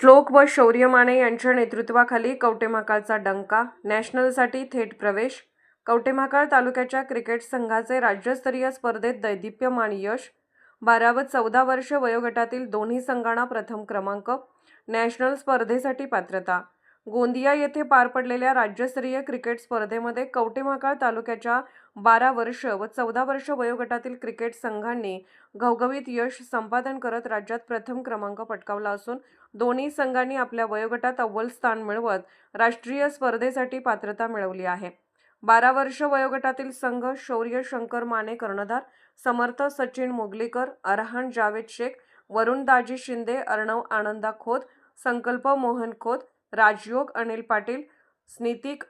श्लोक व शौर्य माने यांच्या नेतृत्वाखाली कवठेमहांकाळचा डंका, नॅशनलसाठी थेट प्रवेश. कवठेमहांकाळ तालुक्याच्या क्रिकेट संघाचे राज्यस्तरीय स्पर्धेत दैदिप्यमान यश. 12 व 14 वर्ष वयोगटातील दोन्ही संघांना प्रथम क्रमांक. नॅशनल स्पर्धेसाठी पात्रता. गोंदिया येथे पार पडलेल्या राज्यस्तरीय क्रिकेट स्पर्धेमध्ये कवठेमहांकाळ तालुक्याच्या 12 वर्ष व 14 वर्ष वयोगटातील क्रिकेट संघांनी घवघवीत यश संपादन करत राज्यात प्रथम क्रमांक पटकावला असून दोन्ही संघांनी आपल्या वयोगटात अव्वल स्थान मिळवत राष्ट्रीय स्पर्धेसाठी पात्रता मिळवली आहे. 12 वर्ष वयोगटातील संघ शौर्य शंकर माने कर्णधार, समर्थ सचिन मुगलीकर, अरहान जावेद शेख, वरुण दाजी शिंदे, अर्णव आनंदा खोत, संकल्प मोहन खोत, राजयोग अनिल पाटील, स्नितिक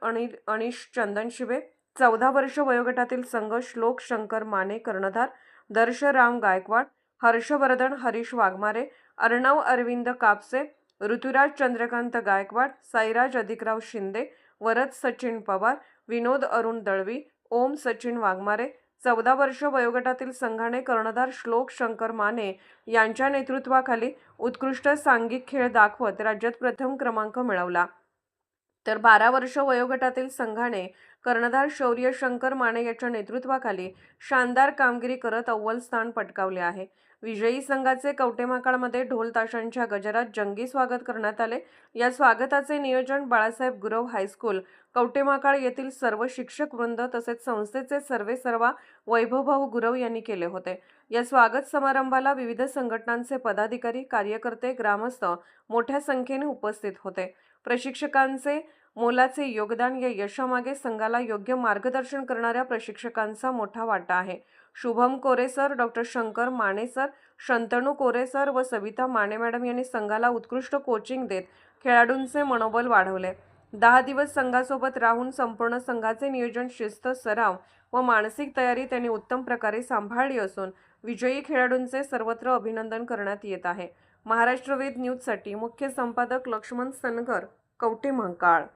अनिश चंदन शिवे. 14 वर्ष वयोगटातील संघ श्लोक शंकर माने कर्णधार, दर्श राम गायकवाड, हर्षवर्धन हरीश वाघमारे, अर्णव अरविंद कापसे, ऋतुराज चंद्रकांत गायकवाड, साईराज अधिकराव शिंदे, वरद सचिन पवार, विनोद अरुण दळवी, ओम सचिन वाघमारे. 14 वर्ष वयोगटातील संघाने कर्णधार श्लोक शंकर माने यांच्या नेतृत्वाखाली उत्कृष्ट सांघिक खेळ दाखवत राज्यात प्रथम क्रमांक मिळवला. तर 12 वर्ष वयोगटातील संघाने कर्णधार शौर्य शंकर माने याच्या नेतृत्वाखाली शानदार कामगिरी करत अव्वल स्थान पटकावले आहे. विजयी संघाचे कवठेमहांकाळमध्ये ढोल ताशांच्या गजरात जंगी स्वागत करण्यात आले. या स्वागताचे नियोजन बाळासाहेब गुरव हायस्कूल कवठेमहांकाळ येथील सर्व शिक्षक वृंद तसेच संस्थेचे सर्वेसर्वा वैभवभाऊ गुरव यांनी केले होते. या स्वागत समारंभाला विविध संघटनांचे पदाधिकारी, कार्यकर्ते, ग्रामस्थ मोठ्या संख्येने उपस्थित होते. प्रशिक्षकांचे मोलाचे योगदान. या यशामागे संघाला योग्य मार्गदर्शन करणाऱ्या प्रशिक्षकांचा मोठा वाटा आहे. Shubham Kore sir, doctor Shankar Mane sir, Shantanu Kore sir व सविता माने मॅडम यांनी संघाला उत्कृष्ट कोचिंग देत खेळाडूंचे मनोबल वाढवले. 10 दिवस संघासोबत राहून संपूर्ण संघाचे नियोजन, शिस्त, सराव व मानसिक तयारी त्यांनी उत्तम प्रकारे सांभाळली असून विजयी खेळाडूंचे सर्वत्र अभिनंदन करण्यात येत आहे. महाराष्ट्र वेद न्यूजसाठी मुख्य संपादक लक्ष्मण सनगर, कवठेमहांकाळ.